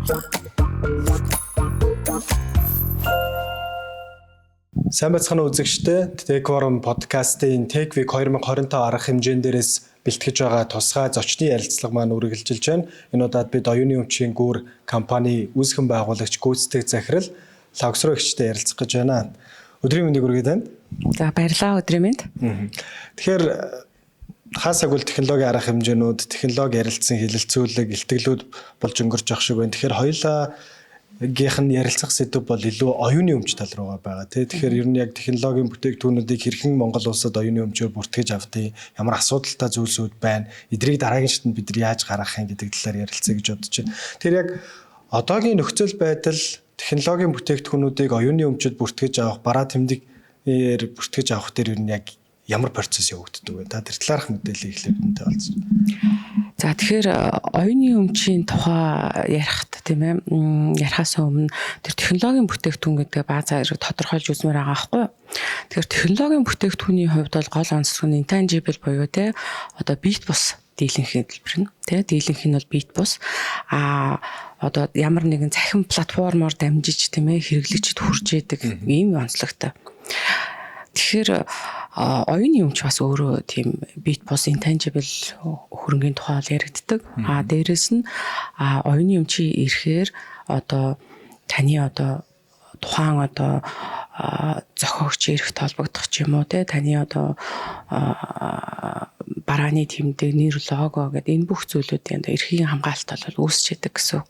Сайн байцгаана үзэгчдээ. Tech Forum podcast-ийн Tech Week 2025 арга хэмжээн дээрээс бэлтгэж байгаа тусгай зочны ярилцлага маань үргэлжилж байна. Энэ удаад бид оюуны өмчийн гүүр компани үүсгэн байгуулагч гүйцэтгэх захирал Лавгсроо гэгчтэй ярилцах гэж байна. Өдрийн мэндийг хүргэж байна. За баярлалаа, өдрийн мэнд. Тэгэхээр хаасаг үл технологийн арга хэмжээнүүд, технологи ярилцсан хэлэлцүүлэг, илтгэлүүд болж өнгөрч явах шиг байна. Тэгэхээр хоёулаа гийнхэн ярилцах сэдв бол илүү оюуны өмч тал руугаа байгаа тий. Тэгэхээр ер нь яг технологийн бүтээгдэхүүнүүдийг хэрхэн Монгол улсад оюуны өмчөөр бүртгэж авдгийг, ямар асуудалтай зүйлсүүд байна, эдрийг дараагийн шатнд бид нар яаж гаргах юм гэдэг талаар ярилцъя гэж бодож байна. Тэгэхээр яг одоогийн нөхцөл байдал технологийн бүтээгдэхүүнүүдийг оюуны өмчөд бүртгэж авах, бараа тэмдгээр бүртгэж авах дээр ер нь яг ямар процесс явагддаг вэ? Та тэр талаарх мэдээлэл эхлээд үнтэй олцсон. За тэгэхээр оюуны өмчийн тухай ярихад тийм ээ ярихаас өмнө тэр технологийн бүтээгдэхүүн гэдэг баазаа хэрэг тодорхойлж үзмээр байгаа байхгүй юу? Тэгэхээр технологийн бүтээгдэхүүний хувьд бол гол онцлог нь intangible буюу те одоо бит бус дийлэнх хэлбэр нь те дийлэнх нь бол бит бус одоо ямар нэгэн цахим платформоор дамжиж тийм ээ хэрэглэгчд хүрч идэг ийм онцлогтой. Тэгэхээр оюуны өмч бас өөрөө тийм бит бус intangible хөрөнгийн тухай яригддаг. Дээрэс нь оюуны өмчийн ирэхээр одоо таны одоо тухайн одоо зохиогч эрэхт холбогдох ч юм уу те таны одоо барааны тэмдэг, нэр лого гэдэг энэ бүх зүйлүүдийн одоо эрхийн хамгаалалт бол үүсч идэг гэсэн.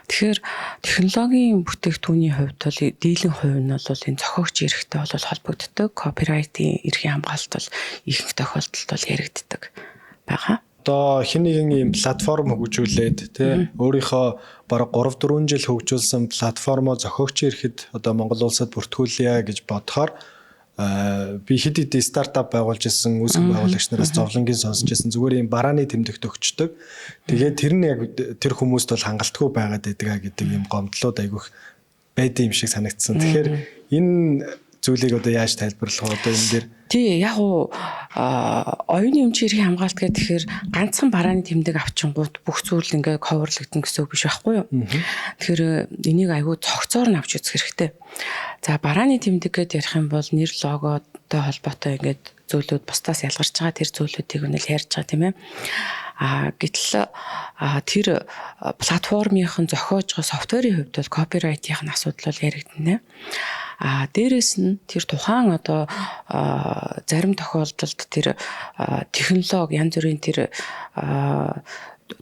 Тэгэхээр технологийн бүтээгдэхүүний хувьд бол дийлэн хувь нь бол энэ зохиогч эрэхтэй бол холбогддог. Копирайтын эрхийн хамгаалалт бол ихэнх тохиолдолд бол яригддаг байгаа. Одоо хэн нэгэн ийм платформ хөгжүүлээд тий өөрийнхөө бараг 3-4 жил хөгжүүлсэн платформоо зохиогч эрэхэд одоо Монгол улсад бүртгүүлье гэж бодохоор би хэд хэдэн стартап байгуулж ирсэн үүсгэн байгуулагч нараас зовлонгийн сонсож ирсэн зүгээр ийм барааны тэмдэгт өгчдөг. Тэгээд тэр нь яг тэр хүмүүст бол хангалтгүй байгаад байдаг гэдэг ийм гомдлууд айгүйх байдсан юм шиг санагдсан. Тэгэхээр энэ зүйлийг одоо яаж тайлбарлах вэ? Одоо энэ дээр тий яг оюуны өмчийн эрхийн хамгаалалт гэхээр ганцхан барааны тэмдэг авчингууд бүх зүйл ингээ коверлогдсон гэсэн үг биш байхгүй юу? Тэгэхээр энийг айгүй цогцоор нь авч үзэх хэрэгтэй. За барааны тэмдэг гэдээ ярих юм бол нэр логотой холбоотой ингээд зүйлүүд бусдаас ялгарч байгаа тэр зүйлүүдийг үнэл ярьж байгаа тийм ээ. Гэтэл тэр платформын зохиож байгаа софтверийн хувьд бол копирайтын асуудал бол яригдана. Дээрэс нь тэр тухайн одоо зарим тохиолдолд тэр технологи янз бүрийн тэр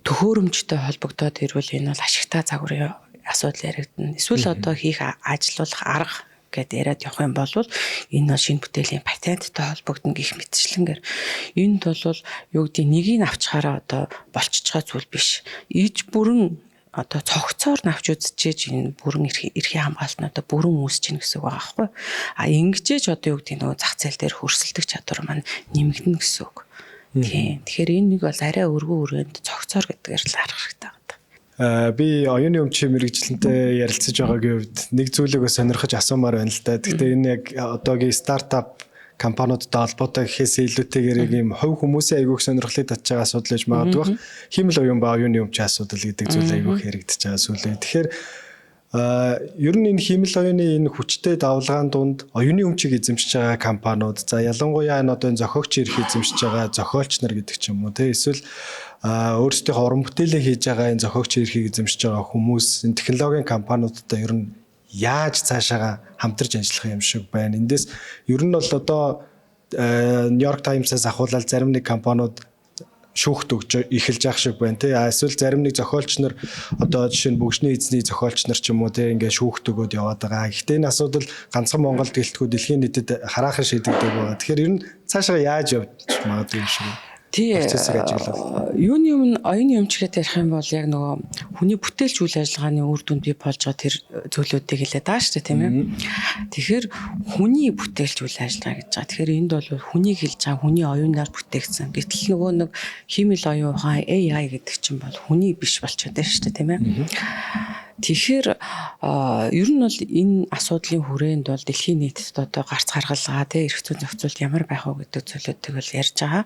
төхөөрөмжтэй холбогдоод ирвэл энэ бол ашигтай загварын асуудал яригдана. Эсвэл одоо хийх ажилуулах арга гэдээ яриад явах юм бол энэ бол шинэ бүтээлийн патенттай холбогдно гэх мэтчлэнгээр энд бол юу гэдэг нэгийг авчхаараа одоо болчихж байгаа зүйл биш. Иж бүрэн одоо цогцоор навч үзчихэж энэ бүрэн эрхийн хамгаалалт нь одоо бүрэн үүсэж гин гэсэн үг байгаа байхгүй. Ингэжээж одоо юу гэдэг нөгөө зах зээл дээр хөрсөлдөх чадвар маань нэмэгдэнэ гэсэн үг. Тийм. Тэгэхээр энэ нэг бол арай өргөн өрөөнд цогцоор гэдгээр л харах хэрэгтэй байна. Би оюуны өмчийн мэрэгчлэнтэй ярилцаж байгаагийн хувьд нэг зүйлийг сонирхож асуумаар байна л да. Гэхдээ энэ яг одоогийн стартап компаниудтай холбоотой гэхээс илүүтэйгээр ийм хувь хүмүүсийн айгүйх сонирхлыг татж байгаа асуудал гэж магадгүй. Химэл оюун ба оюуны өмчийн асуудал гэдэг зүйл айгүйх яригдж байгаа сүүлийн. Тэгэхээр ер нь энэ химэл оюуны энэ хүчтэй давлгаан дунд оюуны өмчийг эзэмшиж байгаа компаниуд за ялангуяа энэ одоо энэ зохиогч эрх эзэмшиж байгаа зохиолч нар гэдэг ч юм уу те эсвэл өөрсдийнхөө уран бүтээлээ хийж байгаа энэ зохиогч эрхийг эзэмшиж байгаа хүмүүс энэ технологийн компаниудтай ер нь яаж цаашаага хамтарч ажиллах юм шиг байна. Эндээс ер нь бол одоо Нью-Йорк Таймсаас ахуулаад зарим нэг компаниуд шүүхт өгч эхэлж явах шиг байна тий. Эсвэл зарим нэг зохиолч нар одоо жишээ нь бөгшний эзний зохиолч нар ч юм уу тий ингээ шүүхт өгөөд яваад байгаа. Гэхдээ энэ асуудал ганцхан Монголд гэлтгүй дэлхийн нийтэд хараахан шийдэгдэг байгаа. Тэгэхээр ер нь цаашаа яаж явж магадгүй юм шиг. Тий. Юуны өмнө оюуны өмчгээд ярих юм бол яг нөгөө хүний бүтээлч үйл ажиллагааны үр дүнд бий болж байгаа тэр зүйлүүдийг хэлээд байгаа шүү дээ тийм ээ. Тэгэхээр хүний бүтээлч үйл ажиллагаа гэж байгаа. Тэгэхээр энд бол хүнийг хэлж байгаа хүний оюунаар бүтээгдсэн. Гэтэл нөгөө нэг химэл оюун ухаан AI гэдэг чинь бол хүний биш болчиход байна шүү дээ тийм ээ. Тэгэхээр ер нь бол энэ асуудлын хүрээнд бол дэлхийн нийтэд одоо гарц гаргалгаа тий эрх зүйн зохицуулт ямар байх вэ гэдэг зүйлүүдийг бол ярьж байгаа.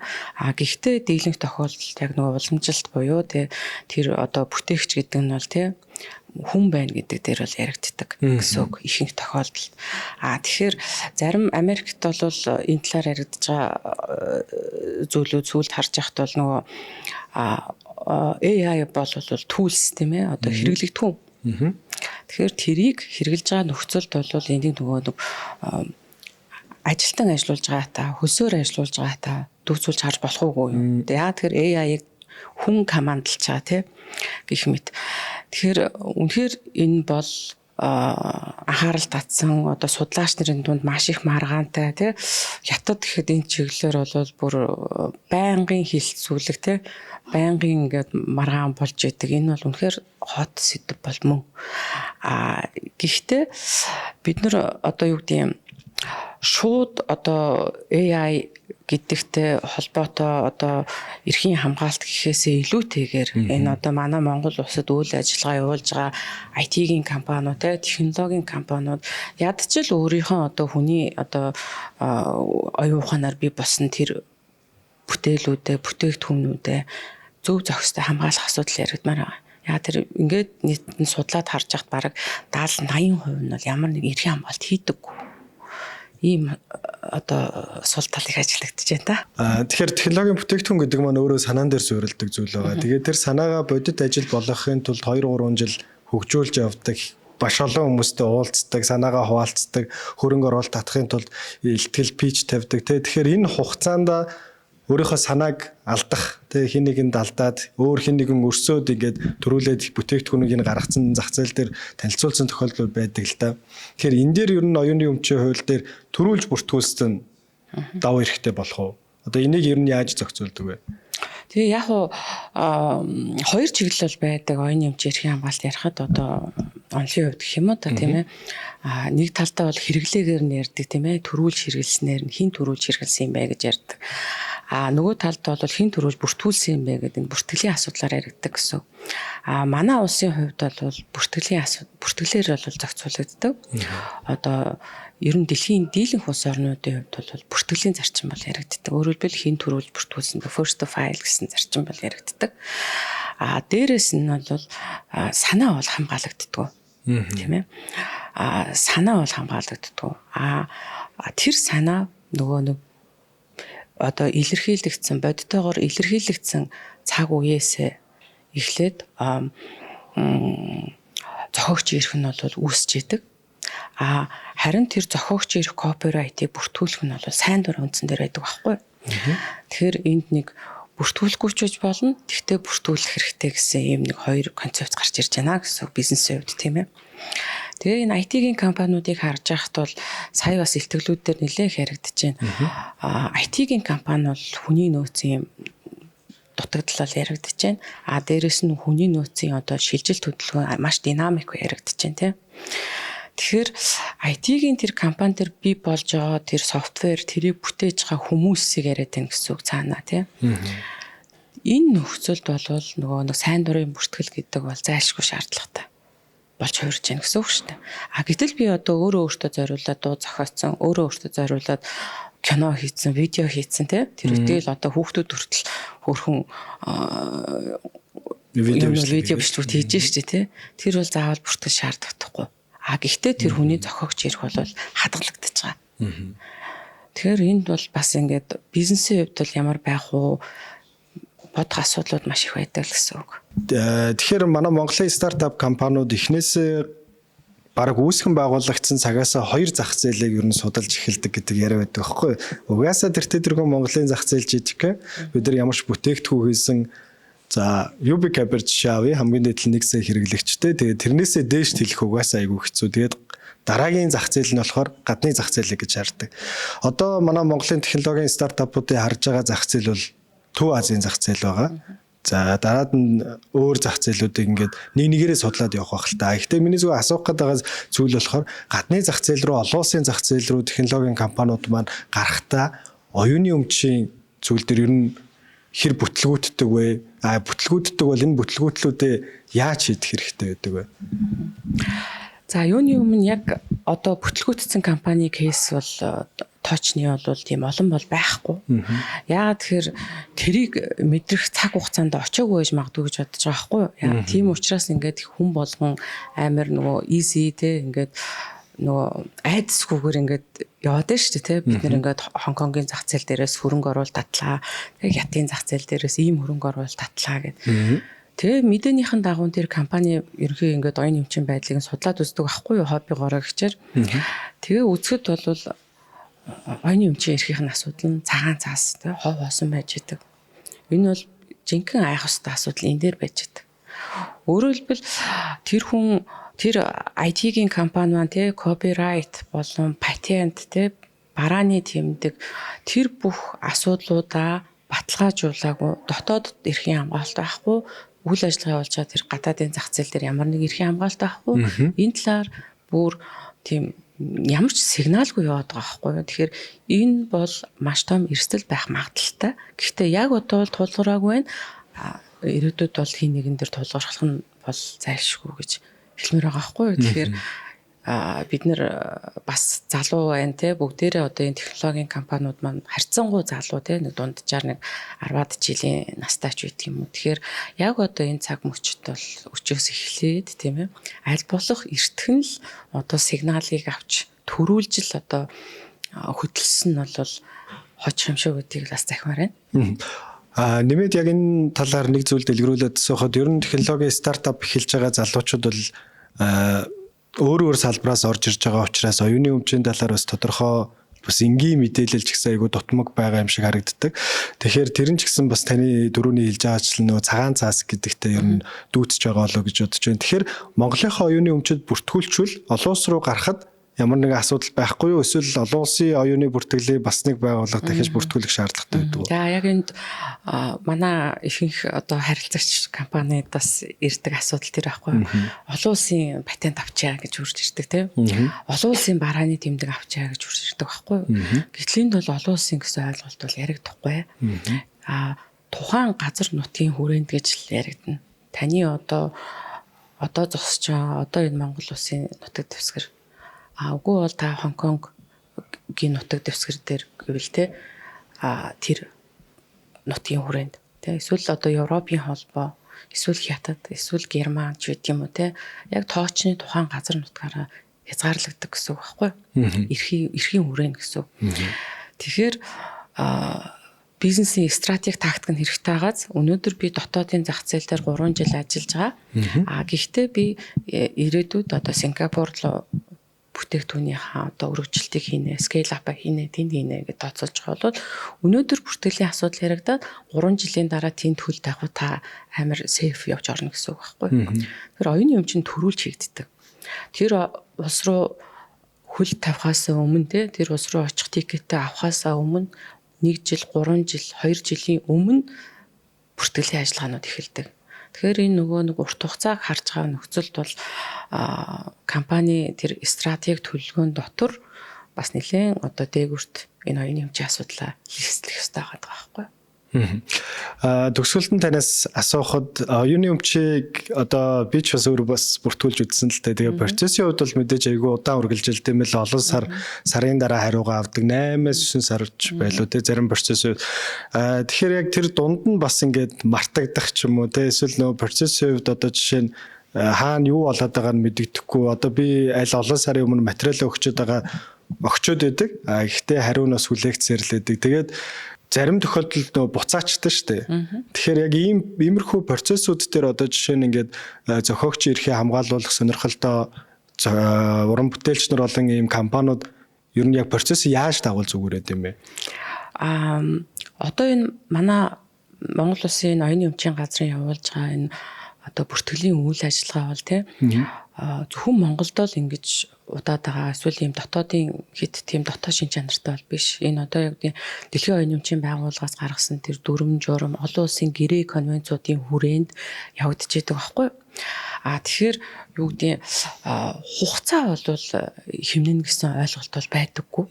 Гэхдээ дийлэнх тохиолдолд яг нөгөө уламжилт буюу тий тэр одоо бүтээгч гэдэг нь бол тий хүн байна гэдэг дээр бол яригддаг гэсэн үг ихэнх тохиолдолд. Тэгэхээр зарим Америкт бол энэ талаар яригдж байгаа зүйлүүд сүлд харж яхад бол нөгөө AI бол tools тийм ээ одоо хэрэглэгдэх хүн. Тэгэхээр тэрийг хэрэгжилж байгаа нөхцөлд бол энийг нөгөө ажилтан ажиллуулж байгаа та хөсөөр ажиллуулж байгаа та дүүцүүлж харж болох уугүй юу. Яг тэр AI-ыг хүн командлж байгаа тийм гэх мэт. Тэгэхээр үнэхээр энэ бол анхаарал татсан одоо судлаач нарын дунд маш их маргаантай тий хятад гэхэд энэ чиглэлээр бол бүр байнгын хилцүүлэг тий байнгын ингээд маргаан болж идэг. Энэ бол үнэхээр хот сэдв бол мөн. Гэхдээ бид нар одоо юу гэдэг юм шууд одоо AI гэдэгтэй холбоотой одоо эрхийн хамгаалалт гэхээсээ илүүтэйгээр энэ одоо манай Монгол улсад үйл ажиллагаа явуулж байгаа IT-ийн компаниуд технологийн компаниуд ядчил өөрийнхөө одоо хүний одоо оюун ухаанаар бий болсон тэр бүтээлүүдээ бүтээгдэхүүнүүдээ зөв зохистой хамгаалах асуудал яригдмаар байгаа. Яа тэр ингээд нийтэн судлаад харж яхад бараг 70-80% нь бол ямар нэг эрхийн хамгаалалт хийдэггүй. Ийм одоо сул тал их ажиллагдаж байна та. Тэгэхээр технологийн бүтээгдэхүүн гэдэг маань өөрөө санаан дээр суурилдаг зүйл байгаа. Тэгээд тэр санаагаа бодит ажил болгохын тулд 2-3 жил хөгжүүлж явдаг, баш олон хүмүүстэй уулздаг, санаагаа хуваалцдаг, хөрөнгө оруулалт татахын тулд илтгэл пич тавьдаг. Тэгэхээр энэ хугацаанд өөрийнхөө санааг алдах, хин нэгэнд алдаад өөр хин нэгэн өрсөөд ингээд төрүүлээд бүтээгдэхүүнийг гаргацсан зах зээл дээр танилцуулсан тохиолдол байдаг л да. Тэгэхээр энэ дээр ер нь оюуны өмчийн хууль дээр төрүүлж бүртгүүлсэн даваа эрэхтэй болох уу? Одоо энийг ер нь яаж зохицуулдаг вэ? Тэгээ яг хоёр чиглэл бол байдаг оюуны өмчийн эрхийн хамгаалалт ярихад одоо онлын хувьд гэх юм уу та тийм ээ. Нэг талдаа бол хэрэглээгээр нь ярьдаг тийм ээ. Төрүүлж хэрэглэснээр нь хин төрүүлж хэрэглэсэн юм бэ гэж ярьдаг. Нөгөө талд бол хин төрүүлж бүртгүүлсэн юм бэ гэдэг энэ бүртгэлийн асуудлаар яригддаг гэсэн. Манай улсын хувьд бол бүртгэлээр бол зохицуулагддаг. Одоо ер нь дэлхийн дийлэнх улс орнуудын хувьд бол бүртгэлийн зарчим бол яригддаг. Өөрөөр хэлбэл хин төрүүлж бүртгүүлсэн first to file гэсэн зарчим бол яригддаг. Дээрээс нь бол санаа бол хамгаалагддаг. Тийм ээ. Санаа бол хамгаалагддаг. Тэр санаа нөгөө одоо илэрхийлэгдсэн бодитоогоор илэрхийлэгдсэн цаг үеэсээ эхлээд зохиогч ирэх нь бол үүсэж идэг. Харин тэр зохиогч ирэх копирайтыг бүртгүүлэх нь бол сайн дурын үндсэн дээр байдаг байхгүй. Тэгэхээр энд нэг бүртгүүлэхгүй ч байж болно. Тэгтээ бүртгүүлэх хэрэгтэй гэсэн ийм нэг хоёр концепт гарч ирж байна гэсэн бизнесийн хувьд тийм ээ. Тэгээ энэ IT-ийн компаниудыг харж байхад бол сая бас илтгэлүүд дээр нэлээх яригдж байна. IT-ийн компани бол хүний нөөцийн дутагдлал яригдж байна. Дээрэс нь хүний нөөцийн одоо шилжилт хөдөлгөөн маш динамик яригдж байна тийм. Тэгэхээр IT-ийн тэр компани дээр бий болж байгаа тэр софтвер тэрийг бүтээж байгаа хүмүүсийг яриад байна гэсэн үг цаанаа тийм. Энэ нөхцөлд бол нөгөө нэг сайн дурын бүртгэл гэдэг бол зайлшгүй шаардлагатай болж хувирж байна гэсэн үг шүү дээ. Гэтэл би одоо өөртөө зориулаад дуу зохиоцсон, өөртөө зориулаад кино хийцэн, видео хийцэн тийм. Тэр үтэл одоо хүүхдүүд хүртэл хөрхөн видео бичлэгүүд хийж штэ тийм. Тэр бол заавал бүртгэл шаардлагатахгүй. Гэхдээ тэр хүний зохиогч ирэх бол хадгалагдаж байгаа. Тэгэхээр энд бол бас ингээд бизнесийн хувьд бол ямар байх уу бодох асуудлууд маш их байдаг гэсэн үг. Тэгэхээр манай Монголын стартап компаниуд эхнээсээ бараг үүсгэн байгуулагдсан цагаас хоёр зах зээлийг ер нь судалж эхэлдэг гэдэг яриа байдаг байхгүй. Угаасаа тэр тэргүүн Монголын зах зээл жижиг. Бид нар ямарч бүтээгдэхүүн хийсэн за UB Capital жишээ авъя хамгийн дээд нь 1 сая хэрэглэгчтэй. Тэгээд тэрнээсээ дээш хэлэх угаасаа айгүй хэцүү. Тэгээд дараагийн зах зээл нь болохоор гадны зах зээлийг гэж хардаг. Одоо манай Монголын технологийн стартапуудыг харж байгаа зах зээл бол Төв Азийн зах зээл байгаа. За дараад нь өөр зах зээлүүдийг ингээд нэгээрээ судлаад явах байх л та. Гэхдээ миний зүгээр асуух гэдэг зүйл болохоор гадны зах зээл рүү олон улсын зах зээл рүү технологийн компаниуд маань гарахтаа оюуны өмчийн зүйл дээр ер нь хэр бүтлгүүтдэг вэ? Бүтлгүүддэг бол энэ бүтлгүүтлүүдээ яаж хийх хэрэгтэй байдаг вэ? За юуны өмнө яг одоо бүтлгүүтсэн компани кейс бол тоочны бол тийм олон бол байхгүй. Яагаад тэгэхээр тэрийг мэдрэх цаг хугацаанд очоогүй байж магадгүй гэж бодож байгаа байхгүй юу? Яа тийм учраас ингээд хүн болгон амар нөгөө easy те ингээд нөгөө айдсгүйгээр ингээд яваад байна шүү дээ те бид нэр ингээд Хонконгийн зах зээл дээрээс хөрөнгө оруулалт татлаа. Тэгээ Ятын зах зээл дээрээс ийм хөрөнгө оруулалт татлаа гэдэг. Тэгээ мэдээнийхэн дагуу тэр компани ерөнхий ингээд оюун эмчийн байдлыг судлаад үздэг байхгүй юу хоббигоороо гэчээр. Тэгээ үзэхэд бол оюун эмчийн эрхийн асуудал нь цагаан цаас тий хов хоосон байж идэг. Энэ бол жинхэнэ айх ёстой асуудал энэ дээр байж идэг. Өөрөөр хэлбэл тэр хүн тэр IT-ийн компани маань тий копирайт болон патент тий барааны тэмдэг тэр бүх асуудлуудаа баталгаажуулаагүй дотоод эрхийн хамгаалалт байхгүй үйл ажиллагаа болж байгаа тэр гадаадын зах зээл дээр ямар нэг эрхийн хамгаалалт байхгүй энэ талаар бүр тийм ямар ч сигналгүй яваад байгаа байхгүй юу. Тэгэхээр энэ бол маш том эрсдэл байх магадaltaй. Гэхдээ яг одоо бол тулгараагүй байна. Ирээдүйд бол хин нэгэн дээр тулгарх нь бол зайлшгүй гэж хэлмээр байгаа байхгүй юу. Тэгэхээр бид нэр бас залуу байна те бүгдээрээ одоо энэ технологийн компаниуд маань харьцангуй залуу те нэг дунджаар нэг 10-аад жилийн настай ч үйт юм уу. Тэгэхээр яг одоо энэ цаг мөчид бол өчөөс эхлээд тийм ээ аль болох эртхэн л одоо сигналыг авч төрүүлж л одоо хөдөлсөн нь бол хож хэмшөө гэдгийг бас захимаар байна. Нэмээд яг энэ талаар нэг зүйл дэлгэрүүлээд сухад ер нь технологийн стартап эхэлж байгаа залуучууд бол өөр салбараас орж ирж байгаа учраас оюуны өмчийн талаар бас тодорхой бас энгийн мэдээлэл ч гэсэн айгүй дутмаг байгаа юм шиг харагддаг. Тэгэхээр тэр нь ч гэсэн бас таны дөрөвний хэлж байгаачлан нөгөө цагаан цаас гэдэгтээ ер нь дүүцэж байгаа болоо гэж бодож байна. Тэгэхээр Монголынхаа оюуны өмчөд бүртгүүлчвэл олон улс руу гарахад ямар нэгэн асуудал байхгүй юу? Эсвэл олон улсын оюуны бүртгэлийг бас нэг байгууллага дахиж бүртгүүлэх шаардлагатай байдаг уу? За яг энд манай ихэнх одоо харилцагч компанид бас ирдэг асуудал тэр байхгүй юу? Олон улсын патент авчаа гэж үрж ирдэг тийм. Олон улсын барааны тэмдэг авчаа гэж үрж ирдэг байхгүй юу? Гэтэл энд бол олон улсын гэсэн ойлголт бол яригдахгүй. Тухайн газар нутгийн хүрээнд гэж л яригдана. Таны одоо зогсож байгаа одоо энэ Монгол улсын нутаг дэвсгэр үгүй бол та Хонконгийн нутаг дэвсгэр дээр гэвэл те тэр нутгийн хүрээнд те эсвэл одоо Европын холбоо эсвэл Хятад эсвэл Герман ч гэдэг юм уу те яг тоочны тухайн газар нутгаараа хязгаарлагддаг гэсэн үг байхгүй эрхийн хүрээнд гэсэн үг. Тэгэхээр бизнесийн стратеги тактик нь хэрэгтэй байгааз өнөөдөр би дотоодын зах зээл дээр 3 жил ажиллаж байгаа. Гэхдээ би ирээдүйд одоо Сингапур руу бүтээгдэхүүнийхаа одоо өргөжлөлтийг хийнэ, scale up хийнэ, тэнд хийнэ гэж тооцоолж байгаа бол өнөөдөр бүртгэлийн асуудал яригадаад 3 жилийн дараа тэнд хөл тавих та амар safe явж орно гэсэн үг байхгүй. Тэгэхээр оюуны өмчөнд төрүүлж хийгддэг. Тэр улс руу хөл тавихаас өмнө тэр улс руу очих тикетээ авахаас өмнө 1 жил, 3 жил, 2 жилийн өмнө бүртгэлийн ажиллагаанууд эхэлдэг. Тэгэхээр энэ нөгөө нэг урт хугацааг харж байгаа нөхцөлд бол компани тэр стратеги төлөвлөгөөн дотор бас нэлээд одоо дээгүрт энэ оюуны эмчийн асуудлаа хэлэлцэх ёстой байгаа байхгүй. Төгсгөлтөнд танаас асуухад оюуны өмчийг одоо би ч бас өөр бас бүртгүүлж үзсэн л дээ. Тэгээ процессын хувьд бол мэдээж айгүй удаан үргэлжилт юм л олон сарын дараа хариугаа авдаг 8-9 сарч байлуу те зарим процесс. Тэгэхээр яг тэр дунд нь бас ингээд мартагдах ч юм уу те эсвэл нөгөө процессын хувьд одоо жишээ нь хаана юу болоод байгааг нь мэддэхгүй. Одоо би аль олон сарын өмнө материалаа өгчөөд байдаг. Гэхдээ хариу нь бас хүлээгцээрлээдэг. Тэгээд зарим тохиолдолд нөө буцаачдаг шүү дээ. Тэгэхээр яг иймэрхүү процессууд дээр одоо жишээ нь ингээд зохиогчийн эрхээ хамгаалуулах сонирхолтой уран бүтээлч нар болон ийм компаниуд ер нь яг процессыг яаж дагуул зүгээрээд юм бэ? Одоо энэ манай Монгол Улсын оюуны өмчийн газрын явуулж байгаа энэ одоо бүртгэлийн үйл ажиллагаа бол тийм зөвхөн Монголд л ингэж удаад байгаа эсвэл ийм дотоодын хит тийм дотоод шин чанартай бол биш. Энэ одоо яг дэлхийн оюуны өмчийн байгууллагаас гаргасан тэр дүрм журм олон улсын гэрээ конвенцуудын хүрээнд явагдаж байдаг байхгүй юу? Тэгэхээр юу гэдэг хугацаа бол хэмнэн гэсэн ойлголт бол байдаггүй.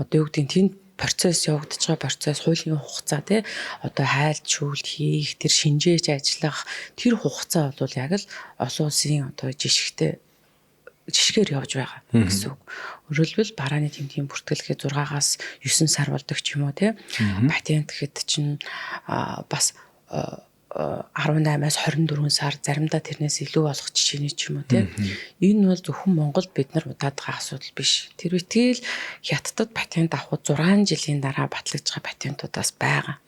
Одоо юу гэдэг тэнд процесс явагдаж байгаа процесс, хуулийн хугацаа тий одоо хайлт шүүлт хийх, тэр шинжээж ажиллах тэр хугацаа бол яг л олон улсын одоо жишгээр явж байгаа гэсэн үг. Өөрөлдвөл барааны тэмдгийн бүртгэлгээ 6-аас 9 сар болдог ч юм уу тий. Патент гэхэд чинь бас 18-аас 24 сар, заримдаа тэрнээс илүү болох жишээний ч юм уу тий. Энэ бол зөвхөн Монголд бид нар удаад байгаа асуудал биш. Тэр үтгэл хятадд патент авах 6 жилийн дараа батлагдж байгаа патентуудаас байгаа.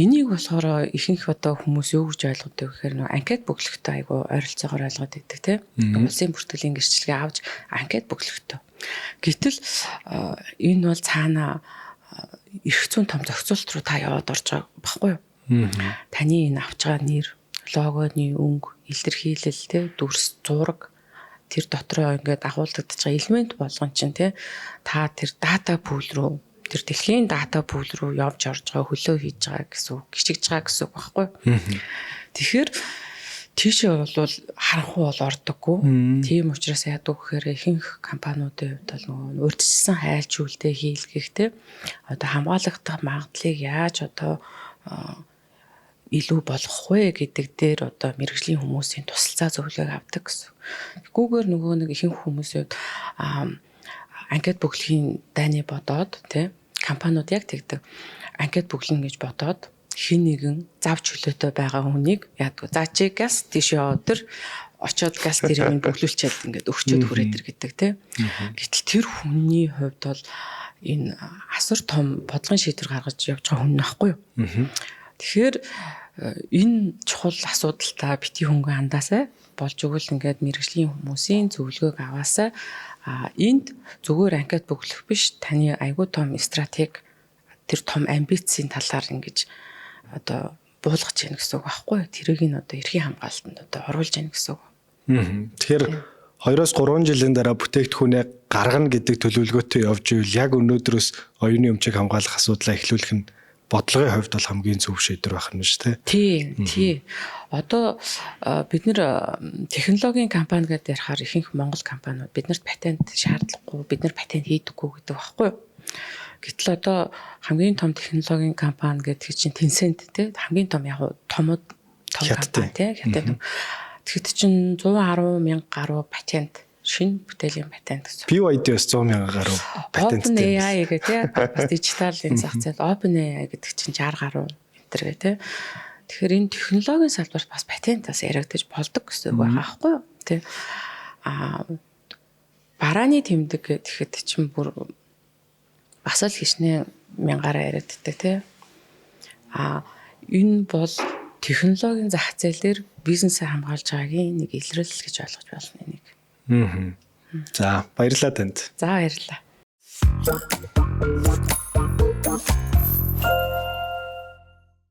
Энийг болохоор ихэнх одоо хүмүүс юу гэж ойлгодог гэхээр нэг анкет бөглөхтэй айгу ойролцоогоор ойлгоод байдаг тий. Улсын бүртгэлийн гэрчлэгээ авч анкет бөглөхтэй. Гэтэл энэ бол цаана эрх зүйн том зохицуулт руу та яваад орж байгаа баггүй юу? Таны энэ авч байгаа нэр, логоны өнгө, илэрхийлэл тий, дүрс, зураг тэр дотроо ингээд агуулдагдж байгаа элемент болгон чинь тий та тэр дата пул руу тэр дэлхийн дата пул руу явж орж байгаа хөлөө хийж байгаа гэсэн үг, гიშгэж байгаа гэсэн үг баггүй. Тэгэхээр тийшээ бол харанхуй бол ордоггүй. Тийм учраас яадаг гэхээр ихэнх компаниудын хувьд бол нөгөө урьдчилсан хайлт шүүлтээ хийлгэхтэй одоо хамгаалагдах магадлалыг яаж одоо илүү болгох вэ гэдэг дээр одоо мэргэжлийн хүмүүсийн тусалцаа зөвлөгөө авдаг гэсэн. Тэггүйгээр нөгөө нэг ихэнх хүмүүсүүд анкет бөглөхийн дайны бодоод тий компаниуд яг тэгдэг. Анкет бөглөн гэж бодоод хэн нэгэн зав чөлөөтэй байгаа хүнийг яадаг. За чи газ тийш яваад очоод газ тэрийг бөглүүлчихэд ингээд өгчөөд хүрээд ир гэдэг тий. Гэтэл тэр хүний хувьд бол энэ асар том бодлогын шийдвэр гаргаж явж байгаа хүн нөхгүй юу. Тэгэхээр энэ чухал асуудалтай бити хөнгөн андаасаа болж өгвөл ингээд мэргэжлийн хүмүүсийн зөвлөгөөг аваасаа энд зүгээр анкет бөглөх биш таны айгүй том стратеги тэр том амбицийн талаар ингэж одоо буулгаж яах гэсэн үг байхгүй тэрийг нь одоо эрхийн хамгаалтанд одоо оруулж яах гэсэн үг. Тэгэхээр 2-3 жилийн дараа бүтээгдэхүүнээ гаргана гэдэг төлөвлөгөөтэй явж ивэл яг өнөөдрөөс оюуны өмчийг хамгаалах асуудлаа эхлүүлэх нь бодлогын хувьд бол хамгийн зөв шийдвэр байх нь шүү дээ. Тий. Одоо бид нэр технологийн компани гэдээ ярихаар ихэнх Монгол компаниуд биднэрт патент шаардлагагүй, бид нар патент хийдэггүй гэдэг байхгүй юу? Гэтэл одоо хамгийн том технологийн компани гэдэг чинь Tencent тий хамгийн том яг том компани тий хятад. Тэгэхэд чинь 110,000 гаруй патент шинэ бүтээлийн патент гэсэн. BYD бас 100,000 гаруй патенттэй. OpenAI гэх тий дижиталын зах зээл OpenAI гэдэг чинь 60 гаруй энтер гэх тий. Тэгэхээр энэ технологийн салбарт бас патент бас яригдаж болдог гэсэн үг байгаа байхгүй юу? Тий. Барааны тэмдэг гэхэд чинь бүр бас л хичнээн мянгаараа яригддаг тий. Энэ бол технологийн зах зээлээр бизнесээ хамгаалж байгаагийн нэг илрэл гэж ойлгож байна энийг. За баярлалаа танд. За баярлалаа.